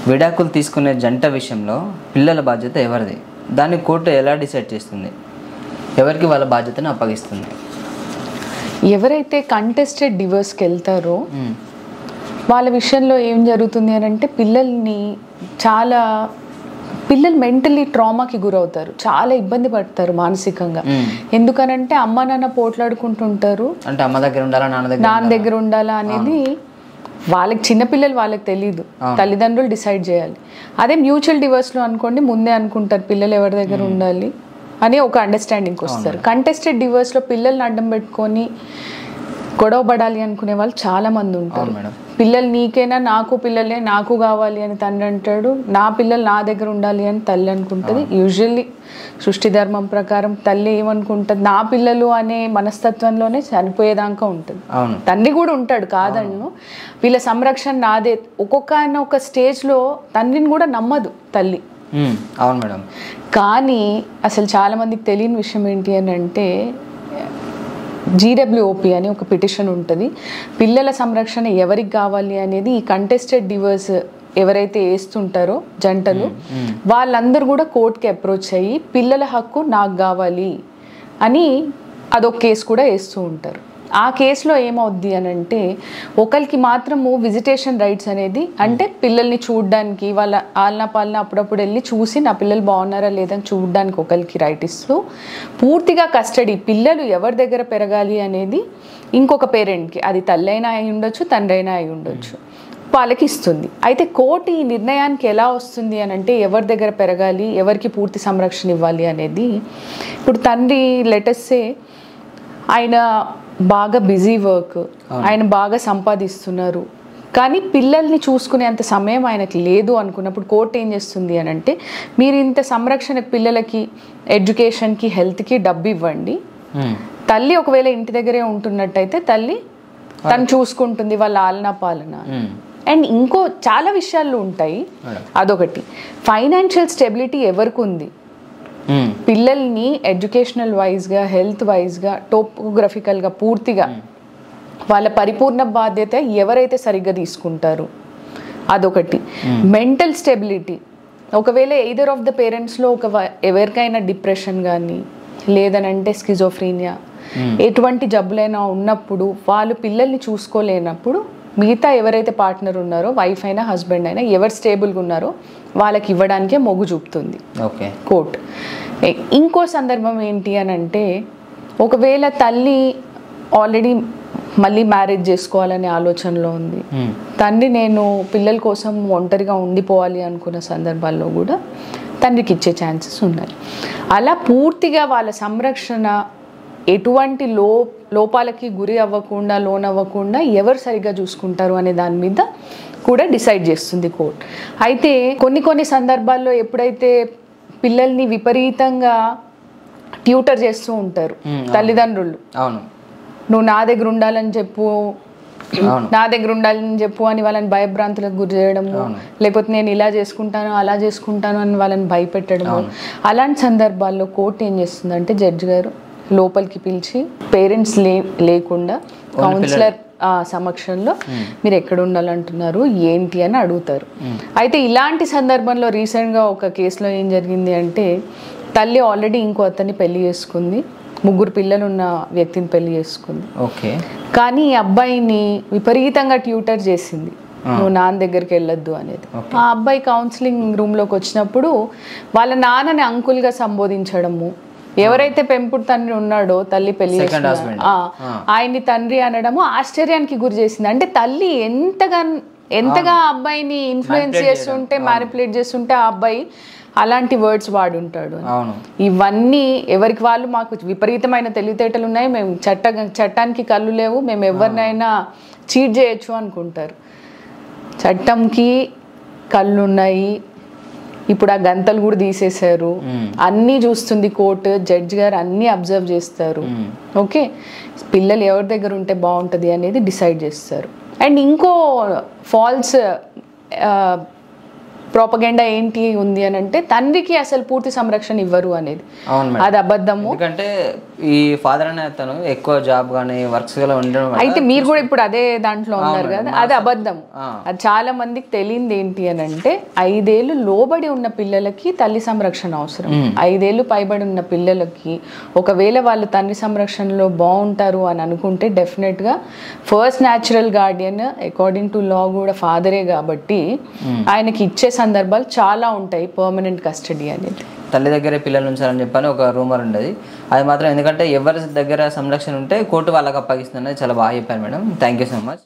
విడాకులు తీసుకునే జంట విషయంలో పిల్లల బాధ్యత ఎవరిది? దాన్ని కోర్టు ఎలా డిసైడ్ చేస్తుంది? ఎవరికి వాళ్ళ బాధ్యతను అప్పగిస్తుంది? ఎవరైతే కంటెస్టెడ్ డివోర్స్కి వెళ్తారో వాళ్ళ విషయంలో ఏం జరుగుతుంది అని అంటే పిల్లలు మెంటలీ ట్రామాకి గురవుతారు, చాలా ఇబ్బంది పడతారు మానసికంగా. ఎందుకనంటే అమ్మ నాన్న పోట్లాడుకుంటుంటారు, అంటే అమ్మ దగ్గర ఉండాలా నాన్న దగ్గర ఉండాలా అనేది వాళ్ళకి, చిన్నపిల్లలు వాళ్ళకి తెలియదు, తల్లిదండ్రులు డిసైడ్ చేయాలి. అదే మ్యూచువల్ డివోర్స్లో అనుకోండి, ముందే అనుకుంటారు పిల్లలు ఎవరి దగ్గర ఉండాలి అని ఒక అండర్స్టాండింగ్కి వస్తారు. కంటెస్టెడ్ డివోర్స్లో పిల్లల్ని అడ్డం పెట్టుకొని గొడవ పడాలి అనుకునే వాళ్ళు చాలా మంది ఉంటారు. పిల్లలు నీకేనా, నాకు పిల్లలే, నాకు కావాలి అని తండ్రి అంటాడు, నా పిల్లలు నా దగ్గర ఉండాలి అని తల్లి అనుకుంటుంది. యూజువల్లీ సృష్టి ధర్మం ప్రకారం తల్లి ఏమనుకుంటుంది, నా పిల్లలు అనే మనస్తత్వంలోనే చనిపోయేదాకా ఉంటుంది. తండ్రి కూడా ఉంటాడు కాదన్ను, వీళ్ళ సంరక్షణ నాదే. ఒక్కొక్క స్టేజ్లో తండ్రిని కూడా నమ్మదు తల్లి. అవును మేడం. కానీ అసలు చాలా మందికి తెలియని విషయం ఏంటి అని అంటే, GWOP అని ఒక పిటిషన్ ఉంటుంది. పిల్లల సంరక్షణ ఎవరికి కావాలి అనేది ఈ కంటెస్టెడ్ డివోర్స్ ఎవరైతే వేస్తుంటారో జంటలు, వాళ్ళందరూ కూడా కోర్టుకి అప్రోచ్ అయ్యి పిల్లల హక్కు నాకు కావాలి అని అదొక కేసు కూడా వేస్తూ ఉంటారు. ఆ కేసులో ఏమవుద్ది అని అంటే, ఒకరికి మాత్రము విజిటేషన్ రైట్స్ అనేది, అంటే పిల్లల్ని చూడడానికి వాళ్ళ ఆలనా పాలన అప్పుడప్పుడు వెళ్ళి చూసి నా పిల్లలు బాగున్నారా లేదని చూడడానికి ఒకరికి రైట్ ఇస్తూ, పూర్తిగా కస్టడీ పిల్లలు ఎవరి దగ్గర పెరగాలి అనేది ఇంకొక పేరెంట్కి, అది తల్లి అయినా అయి ఉండొచ్చు, తండ్రి అయినా అయి ఉండొచ్చు, వాళ్ళకి ఇస్తుంది. అయితే కోర్టు ఈ నిర్ణయానికి ఎలా వస్తుంది అని అంటే, ఎవరి దగ్గర పెరగాలి, ఎవరికి పూర్తి సంరక్షణ ఇవ్వాలి అనేది. ఇప్పుడు తండ్రి లెటర్సే ఆయన బాగా బిజీ వర్క్, ఆయన బాగా సంపాదిస్తున్నారు, కానీ పిల్లల్ని చూసుకునేంత సమయం ఆయనకి లేదు అనుకున్నప్పుడు కోర్టు ఏం చేస్తుంది అని అంటే, మీరు ఇంత సంరక్షణకు పిల్లలకి, ఎడ్యుకేషన్కి, హెల్త్కి డబ్బు ఇవ్వండి. తల్లి ఒకవేళ ఇంటి దగ్గరే ఉంటున్నట్టయితే తల్లి తను చూసుకుంటుంది వాళ్ళ ఆలనా పాలన. అండ్ ఇంకో చాలా విషయాలు ఉంటాయి. అదొకటి, ఫైనాన్షియల్ స్టెబిలిటీ ఎవరికి ఉంది, పిల్లల్ని ఎడ్యుకేషనల్ వైజ్గా, హెల్త్ వైజ్గా, టోపోగ్రఫికల్గా పూర్తిగా వాళ్ళ పరిపూర్ణ బాధ్యత ఎవరైతే సరిగ్గా తీసుకుంటారు, అదొకటి. మెంటల్ స్టెబిలిటీ, ఒకవేళ ఎయిదర్ ఆఫ్ ద పేరెంట్స్లో ఎవరికైనా డిప్రెషన్ కానీ లేదనంటే స్కిజోఫ్రీనియా ఎటువంటి జబ్బులైనా ఉన్నప్పుడు వాళ్ళు పిల్లల్ని చూసుకోలేనప్పుడు మిగతా ఎవరైతే పార్ట్నర్ ఉన్నారో, వైఫ్ అయినా హస్బెండ్ అయినా, ఎవరు స్టేబుల్గా ఉన్నారో వాళ్ళకి ఇవ్వడానికే మొగ్గు చూపుతుంది కోర్టు. ఇంకో సందర్భం ఏంటి అని అంటే, ఒకవేళ తల్లి ఆల్రెడీ మళ్ళీ మ్యారేజ్ చేసుకోవాలనే ఆలోచనలో ఉంది, తండ్రి నేను పిల్లల కోసం ఒంటరిగా ఉండిపోవాలి అనుకున్న సందర్భాల్లో కూడా తండ్రికి ఇచ్చే ఛాన్సెస్ ఉన్నాయి. అలా పూర్తిగా వాళ్ళ సంరక్షణ ఎటువంటి లోపాలకి గురి అవ్వకుండా, లోనవ్వకుండా ఎవరు సరిగ్గా చూసుకుంటారు అనే దాని మీద కూడా డిసైడ్ చేస్తుంది కోర్టు. అయితే కొన్ని సందర్భాల్లో ఎప్పుడైతే పిల్లల్ని విపరీతంగా ట్యూటర్ చేస్తూ ఉంటారు తల్లిదండ్రులు, నువ్వు నా దగ్గర ఉండాలని చెప్పు అని వాళ్ళని భయభ్రాంతులకు గురి చేయడము, లేకపోతే నేను ఇలా చేసుకుంటాను అలా చేసుకుంటాను అని వాళ్ళని భయపెట్టడము, అలాంటి సందర్భాల్లో కోర్టు ఏం చేస్తుందంటే, జడ్జి గారు లోపలికి పిలిచి పేరెంట్స్ లేకుండా కౌన్సిలర్ సమక్షంలో మీరు ఎక్కడ ఉండాలంటున్నారు ఏంటి అని అడుగుతారు. అయితే ఇలాంటి సందర్భంలో రీసెంట్గా ఒక కేసులో ఏం జరిగింది అంటే, తల్లి ఆల్రెడీ ఇంకో అతన్ని పెళ్లి చేసుకుంది, 3 పిల్లలు ఉన్న వ్యక్తిని పెళ్లి చేసుకుంది. కానీ ఈ అబ్బాయిని విపరీతంగా ట్యూటర్ చేసింది, నువ్వు నాన్న దగ్గరికి వెళ్ళొద్దు అనేది. ఆ అబ్బాయి కౌన్సిలింగ్ రూమ్లోకి వచ్చినప్పుడు వాళ్ళ నాన్నని అంకుల్గా సంబోధించడము, ఎవరైతే పెంపుడు తండ్రి ఉన్నాడో తల్లి పెళ్లి ఆయన్ని తండ్రి అనడము ఆశ్చర్యానికి గురి చేసింది. అంటే తల్లి ఎంతగా అబ్బాయిని ఇన్ఫ్లుయెన్స్ చేస్తుంటే, మ్యానిపులేట్ చేస్తుంటే ఆ అబ్బాయి అలాంటి వర్డ్స్ వాడుంటాడు. ఇవన్నీ ఎవరికి వాళ్ళు, మాకు విపరీతమైన తెలివితేటలు ఉన్నాయి, మేము చట్టానికి కళ్ళు లేవు, మేము ఎవరినైనా చీట్ చేయొచ్చు అనుకుంటారు. చట్టంకి కళ్ళు ఉన్నాయి, ఇప్పుడు ఆ గంతలు కూడా తీసేశారు, అన్నీ చూస్తుంది కోర్టు, జడ్జి గారు అన్నీ అబ్జర్వ్ చేస్తారు. ఓకే, పిల్లలు ఎవరి దగ్గర ఉంటే బాగుంటుంది అనేది డిసైడ్ చేస్తారు. అండ్ ఇంకో ఫాల్స్ ప్రోపగెండా ఏంటి ఉంది అని అంటే తండ్రికి అసలు పూర్తి సంరక్షణ ఇవ్వరు అనేది. అవును మేడం. అది అబద్ధము. ఎందుకంటే ఈ ఫాదర్ అనే అతను ఎక్కువ జాబ్ కానీ వర్క్స్ గా ఉండడం వల్ల అయితే మీరు కూడా ఇప్పుడు అదే దాంట్లో ఉన్నారు కదా, అది అబద్ధం. అది చాలా మందికి తెలియంది ఏంటి అని అంటే 5 ఏళ్ళు లోబడి ఉన్న పిల్లలకి తల్లి సంరక్షణ అవసరం. 5 ఏళ్ళు పైబడి ఉన్న పిల్లలకి ఒకవేళ వాళ్ళు తండ్రి సంరక్షణలో బాగుంటారు అని అనుకుంటే డెఫినెట్ గా first natural guardian according to law కూడా ఫాదరే కాబట్టి ఆయనకి ఇచ్చే సందర్భాలు చాలా ఉంటాయి పర్మనెంట్ కస్టడీ అనేది. తల్లి దగ్గరే పిల్లలు ఉంచాలని చెప్పని ఒక రూమర్ ఉండేది. అది మాత్రం ఎందుకంటే ఎవరి దగ్గర సంరక్షణ ఉంటే కోర్టు వాళ్ళకి అప్పగిస్తుంది. చాలా బాగా చెప్పారు madam. Thank you so much.